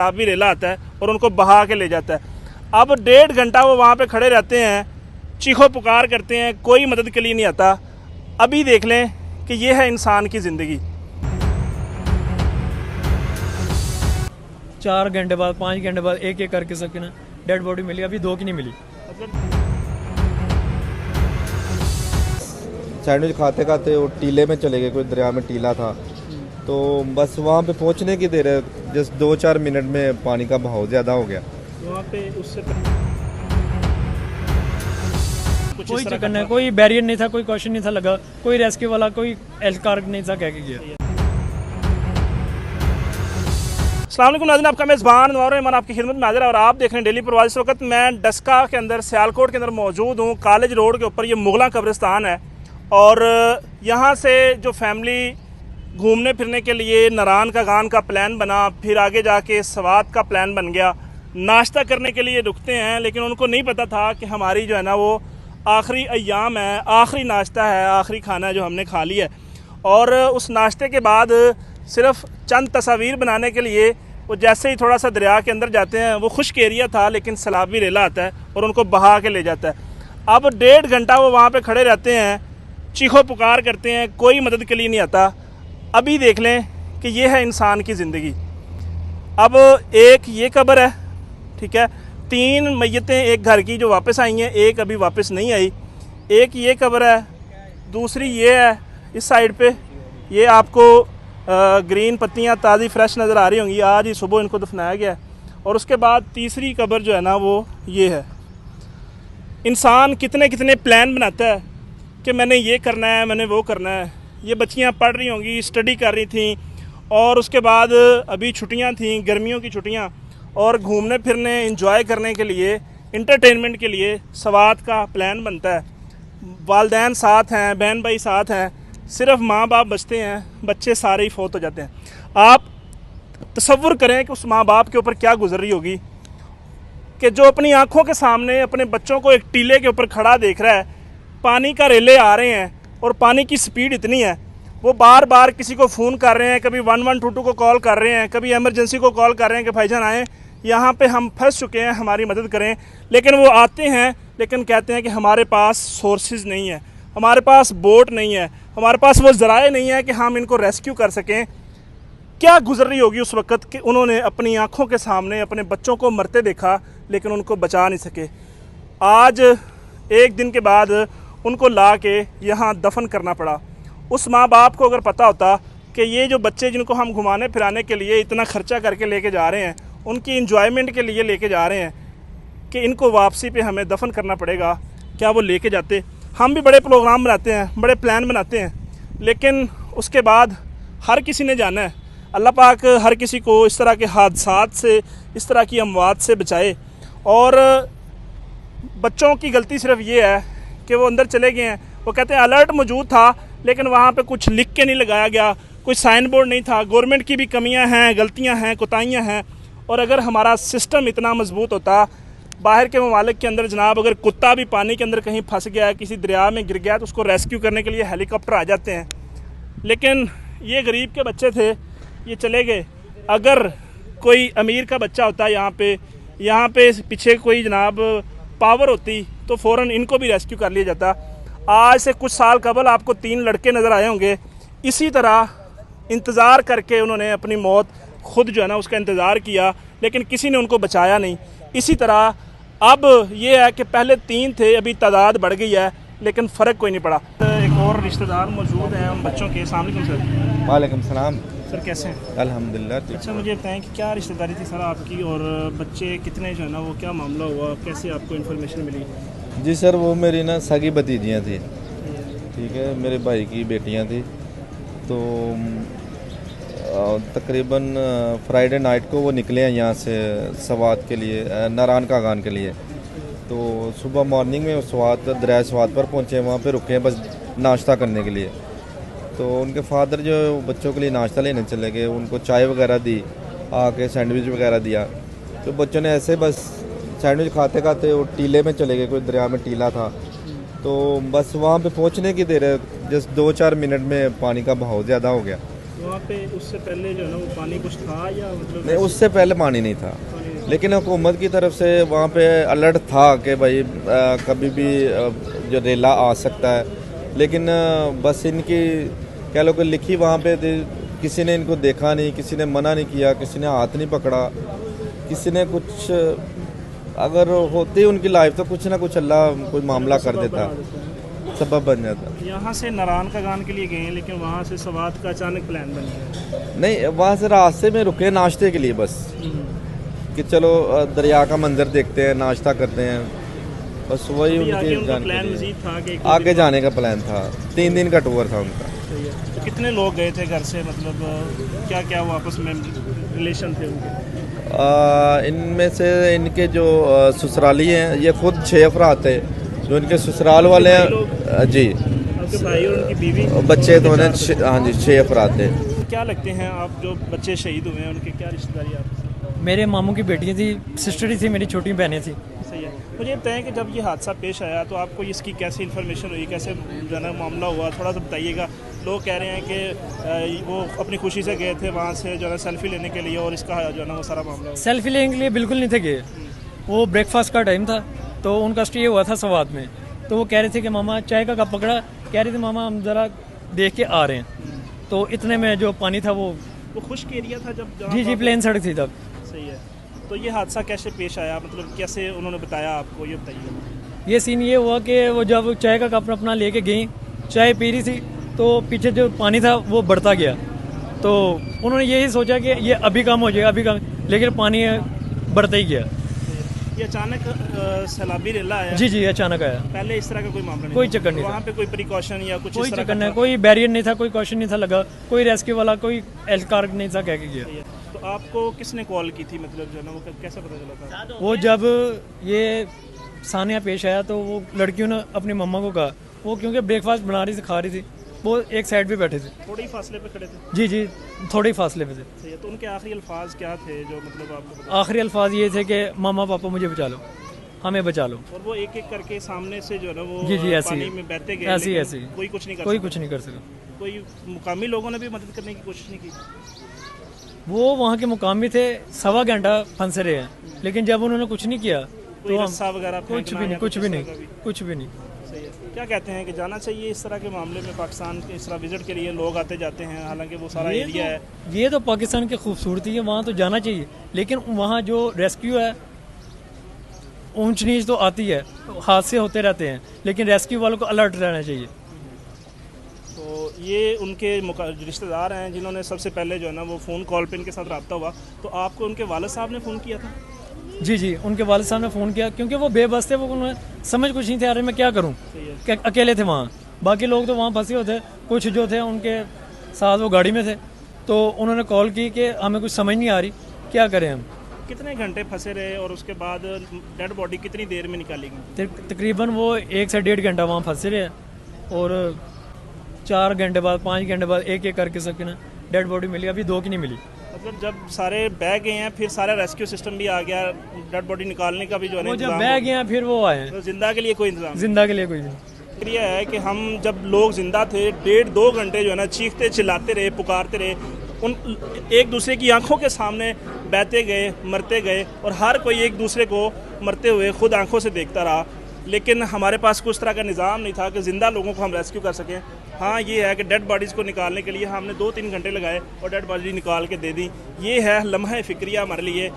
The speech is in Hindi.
भी रेला आता है और उनको बहा के ले जाता है। अब 1.5 घंटा वो वहाँ पे खड़े रहते हैं, चीखो पुकार करते हैं, कोई मदद के लिए नहीं आता। अभी देख लें कि ये है इंसान की ज़िंदगी। 4 घंटे बाद 5 घंटे बाद एक एक करके सबकी ना डेड बॉडी मिली, अभी 2 की नहीं मिली। सैंडविच खाते खाते वो टीले में चले गए, कोई दरिया में टीला था, तो बस वहाँ पे पहुँचने की देर है, जस्ट 2-4 मिनट में पानी का बहाव ज़्यादा हो गया। वहाँ पे उससे कोई चक्कर नहीं, कोई बैरियर नहीं था, कोई क्वेश्चन नहीं था लगा, कोई रेस्क्यू वाला, कोई एहलकार नहीं था कह के गया। अस्सलाम वालेकुम नाज़रीन, आपका मेज़बान नवार रहमान आपकी खिदमत में हाज़िर है और आप देख रहे हैं डेली प्रवास। इस वक्त मैं डस्का के अंदर, सियालकोट के अंदर मौजूद हूँ। कॉलेज रोड के ऊपर ये मुगला कब्रिस्तान है और यहाँ से जो फैमिली घूमने फिरने के लिए नारान का गान का प्लान बना, फिर आगे जाके सवात का प्लान बन गया। नाश्ता करने के लिए रुकते हैं, लेकिन उनको नहीं पता था कि हमारी जो है ना वो आखिरी अय्याम है, आखिरी नाश्ता है, आखिरी खाना है जो हमने खा लिया है। और उस नाश्ते के बाद सिर्फ चंद तस्वीर बनाने के लिए वो जैसे ही थोड़ा सा दरिया के अंदर जाते हैं, वो खुश्क एरिया था लेकिन सैलाबी रेला आता है और उनको बहा के ले जाता है। अब 1.5 घंटा वो वहाँ पे खड़े रहते हैं, चीखो पुकार करते हैं, कोई मदद के लिए नहीं आता। अभी देख लें कि ये है इंसान की ज़िंदगी। अब एक ये कब्र है, ठीक है, 3 मैयतें एक घर की जो वापस आई हैं, एक अभी वापस नहीं आई। एक ये कब्र है, दूसरी ये है इस साइड पे, ये आपको ग्रीन पत्तियां ताज़ी फ्रेश नज़र आ रही होंगी, आज ही सुबह इनको दफनाया गया है। और उसके बाद तीसरी कब्र जो है ना वो ये है। इंसान कितने कितने प्लान बनाता है कि मैंने ये करना है, मैंने वो करना है। ये बच्चियां पढ़ रही होंगी, स्टडी कर रही थी, और उसके बाद अभी छुट्टियां थी, गर्मियों की छुट्टियां, और घूमने फिरने इंजॉय करने के लिए, इंटरटेनमेंट के लिए सवात का प्लान बनता है। वालदैन साथ हैं, बहन भाई साथ हैं, सिर्फ माँ बाप बचते हैं, बच्चे सारे ही फौत हो जाते हैं। आप तसव्वुर करें कि उस माँ बाप के ऊपर क्या गुजर रही होगी कि जो अपनी आंखों के सामने अपने बच्चों को एक टीले के ऊपर खड़ा देख रहा है, पानी का रेले आ रहे हैं और पानी की स्पीड इतनी है, वो बार बार किसी को फ़ोन कर रहे हैं, कभी 1122 को कॉल कर रहे हैं, कभी एमरजेंसी को कॉल कर रहे हैं कि भाईजान आएँ, यहाँ पे हम फंस चुके हैं, हमारी मदद करें। लेकिन वो आते हैं लेकिन कहते हैं कि हमारे पास सोर्सेज नहीं है, हमारे पास बोट नहीं है, हमारे पास वो ज़राए नहीं है कि हम इनको रेस्क्यू कर सकें। क्या गुजर रही होगी उस वक़्त कि उन्होंने अपनी आँखों के सामने अपने बच्चों को मरते देखा लेकिन उनको बचा नहीं सके। आज 1 दिन के बाद उनको ला के यहाँ दफन करना पड़ा। उस माँ बाप को अगर पता होता कि ये जो बच्चे जिनको हम घुमाने फिराने के लिए इतना ख़र्चा करके लेके जा रहे हैं, उनकी इंजॉयमेंट के लिए लेके जा रहे हैं, कि इनको वापसी पे हमें दफन करना पड़ेगा, क्या वो लेके जाते? हम भी बड़े प्रोग्राम बनाते हैं, बड़े प्लान बनाते हैं, लेकिन उसके बाद हर किसी ने जाना है। अल्लाह पाक हर किसी को इस तरह के हादसात से, इस तरह की अमवात से बचाए। और बच्चों की गलती सिर्फ ये है कि वो अंदर चले गए हैं। वो कहते हैं अलर्ट मौजूद था लेकिन वहाँ पे कुछ लिख के नहीं लगाया गया, कोई साइन बोर्ड नहीं था। गवर्नमेंट की भी कमियाँ हैं, गलतियाँ हैं, कोताहियाँ हैं। और अगर हमारा सिस्टम इतना मजबूत होता, बाहर के ममालिक के अंदर जनाब अगर कुत्ता भी पानी के अंदर कहीं फंस गया है, किसी दरिया में गिर गया, तो उसको रेस्क्यू करने के लिए हेलीकॉप्टर आ जाते हैं। लेकिन ये गरीब के बच्चे थे, ये चले गए। अगर कोई अमीर का बच्चा होता यहाँ पे पीछे कोई जनाब पावर होती तो फ़ौरन इनको भी रेस्क्यू कर लिया जाता। आज से कुछ साल कबल आपको 3 लड़के नज़र आए होंगे, इसी तरह इंतज़ार करके उन्होंने अपनी मौत खुद जो है ना उसका इंतज़ार किया, लेकिन किसी ने उनको बचाया नहीं। इसी तरह अब ये है कि पहले 3 थे, अभी तादाद बढ़ गई है, लेकिन फ़र्क कोई नहीं पड़ा। एक और रिश्तेदार मौजूद हैं उन बच्चों के। अस्सलाम वालेकुम सर। वालेकुम सलाम सर, कैसे हैं? अल्हम्दुलिल्लाह। अच्छा, मुझे बताएं कि क्या रिश्तेदारी थी सर आपकी, और बच्चे कितने जो है ना वो क्या मामला हुआ, कैसे आपको इन्फॉर्मेशन मिली? जी सर, वो मेरी ना सगी भतीजियाँ थी, ठीक है, मेरे भाई की बेटियाँ थी। तो तकरीबन फ्राइडे नाइट को वो निकले हैं यहाँ से सवात के लिए, नारान का गान के लिए। तो सुबह मॉर्निंग में स्वात दरिया स्वात पर पहुँचे, वहाँ पे रुके हैं बस नाश्ता करने के लिए। तो उनके फादर जो बच्चों के लिए नाश्ता लेने चले गए, उनको चाय वगैरह दी, आके सैंडविच वगैरह दिया। तो बच्चों ने ऐसे बस सैंडविच खाते खाते वो टीले में चले गए, कोई दरिया में टीला था, तो बस वहाँ पे पहुँचने की देर है, जस्ट 2-4 मिनट में पानी का बहाव ज़्यादा हो गया। वहाँ पे उससे पहले जो है ना वो पानी कुछ था या मतलब नहीं, उससे पहले पानी नहीं था, लेकिन हुकूमत की तरफ से वहाँ पे अलर्ट था कि भाई कभी भी जो रेला आ सकता है, लेकिन बस इनकी कह लो कि लिखी वहाँ पे थी, किसी ने इनको देखा नहीं, किसी ने मना नहीं किया, किसी ने हाथ नहीं पकड़ा, किसी ने कुछ अगर होती उनकी लाइफ तो कुछ ना कुछ अल्लाह कोई मामला कर देता, सबब बन जाता। यहाँ से नारायण का गान के लिए गए हैं, लेकिन वहाँ से सवात का अचानक प्लान बन गया। नहीं, वहाँ से रास्ते में रुके नाश्ते के लिए बस, कि चलो दरिया का मंजर देखते हैं, नाश्ता करते हैं, बस वही अभी आगे उनके उनका जाने प्लान के लिए। मजीद था कि आगे जाने का प्लान था, 3 दिन का टूर था उनका। सही है। तो कितने लोग गए थे घर से, मतलब क्या क्या वो आपस में रिलेशन थे उनके? इनमें से इनके जो ससुराली हैं, ये खुद 6 अफराद थे, जो इनके ससुराल वाले हैं जी, आपके भाई और उनकी बीवी बच्चे तो और उन्हें हाँ जी 6 अफराद थे। क्या लगते हैं आप, जो बच्चे शहीद हुए हैं उनके क्या रिश्तेदारी आपसे? मेरे मामू की बेटियाँ थी, सिस्टर ही थी, मेरी छोटी बहनें थी। सही है। मुझे बताएं कि जब ये हादसा पेश आया तो आपको इसकी कैसे इन्फॉर्मेशन हुई, कैसे जो है ना मामला हुआ, थोड़ा सा बताइएगा। लोग कह रहे हैं कि वो अपनी खुशी से गए थे वहाँ से जो है सेल्फी लेने के लिए, और इसका जो है ना वो सारा मामला हुआ। सेल्फी लेने के लिए बिल्कुल नहीं थे गए, वो ब्रेकफास्ट का टाइम था, तो उनका स्टे हुआ था सवात में, तो वो कह रहे थे कि मामा चाय का कप पकड़ा, कह रहे थे मामा हम ज़रा देख के आ रहे हैं, तो इतने में जो पानी था वो खुश्क एरिया था जब जी प्लेन सड़क थी तब। सही है। तो ये हादसा कैसे पेश आया, मतलब कैसे उन्होंने बताया आपको, ये बताइए। ये सीन ये हुआ कि वो जब चाय का कप अपना लेके गई, चाय पी रही थी, तो पीछे जो पानी था वो बढ़ता गया, तो उन्होंने यही सोचा कि ये अभी कम हो जाएगा, अभी कम, लेकिन पानी बढ़ता ही गया। ये अचानक सैलाबी रेला आया? जी अचानक आया, पहले इस तरह का कोई मामला नहीं कोई था? चक्कर नहीं था। वहाँ पे कोई प्रिकॉशन या कुछ कोई इस तरह चक्कर का नहीं, था? कोई बैरियर नहीं था, कोई क्वेश्चन नहीं था लगा, कोई रेस्क्यू वाला, कोई एहलकार नहीं था कह के गया। सही है। तो आपको किसने कॉल की थी, मतलब जो है ना वो कैसे पता चला था? वो जब ये सानिया पेश आया तो वो लड़कियों ने अपनी मम्मा को कहा, वो क्योंकि ब्रेकफास्ट बना रही थी, खा रही थी, वो एक साइड पे बैठे थे। थोड़ी फासले पे खड़े थे? जी थोड़े ही फासले पे थे। सही है। तो उनके आखिरी अल्फाज क्या थे जो मतलब आपको पता? आखिरी अल्फाज ये थे कि मामा पापा मुझे बचा लो, हमें बचा लो। और वो एक एक करके सामने से जो है ना वो जी ऐसी पानी है। में बहते गए, ऐसी लेकिन ऐसी कोई कुछ नहीं कर कोई सका? कुछ नहीं कर सका। कोई मुकामी लोगों ने भी मदद करने की कोशिश नहीं की? वो वहाँ के मुकामी थे, 1.25 घंटा फंसे रहे हैं, लेकिन जब उन्होंने कुछ नहीं किया कोई तो रस्सा वगैरह कुछ फेंकना भी नहीं, या कुछ भी इस नहीं, तरह का कुछ भी नहीं। सही है। क्या कहते हैं कि जाना चाहिए इस तरह के मामले में? पाकिस्तान के इस तरह विजिट के लिए लोग आते जाते हैं, हालांकि वो सारा एरिया है। ये तो पाकिस्तान की खूबसूरती है, वहाँ तो जाना चाहिए, लेकिन वहाँ जो रेस्क्यू है, ऊंच नीच तो आती है, हादसे होते रहते हैं, लेकिन रेस्क्यू वालों को अलर्ट रहना चाहिए। तो ये उनके रिश्तेदार हैं जिन्होंने सबसे पहले जो है ना वो फ़ोन कॉल पे इनके साथ रब्ता हुआ, तो आपको उनके वालिद साहब ने फ़ोन किया था? जी उनके वालिद साहब ने फ़ोन किया, क्योंकि वो बेबस थे, वो उन्हें समझ कुछ नहीं थे, अरे मैं क्या करूँ, सही है। अकेले थे वहाँ, बाकी लोग तो वहाँ फंसे होते, कुछ जो थे उनके साथ वो गाड़ी में थे, तो उन्होंने कॉल की कि हमें कुछ समझ नहीं आ रही, क्या करें हम। कितने घंटे फंसे रहे और उसके बाद डेड बॉडी कितनी देर में निकाली गई? तकरीबन वो 1 से 1.5 घंटा वहाँ फंसे रहे, और 4 घंटे बाद, 5 घंटे बाद एक एक करके सबकी ना डेड बॉडी मिली, अभी 2 की नहीं मिली। मतलब जब सारे बह गए हैं, फिर सारा रेस्क्यू सिस्टम भी आ गया, डेड बॉडी निकालने का भी जो है ना वो जब इंतजाम बह हो गए हैं फिर वो आए, गया। तो जिंदा के लिए कोई इंतजाम नहीं? जिंदा के लिए कोई नहीं। यह है कि हम जब लोग जिंदा थे 1.5-2 घंटे जो है ना चीखते चिल्लाते रहे, पुकारते रहे, उन एक दूसरे की आंखों के सामने बहते गए, मरते गए, और हर कोई एक दूसरे को मरते हुए खुद आंखों से देखता रहा, लेकिन हमारे पास कुछ तरह का निज़ाम नहीं था कि ज़िंदा लोगों को हम रेस्क्यू कर सकें। हाँ ये है कि डेड बॉडीज़ को निकालने के लिए हमने 2-3 घंटे लगाए और डेड बॉडी निकाल के दे दी। ये है लम्हा फ़िक्रिया हमारे लिए।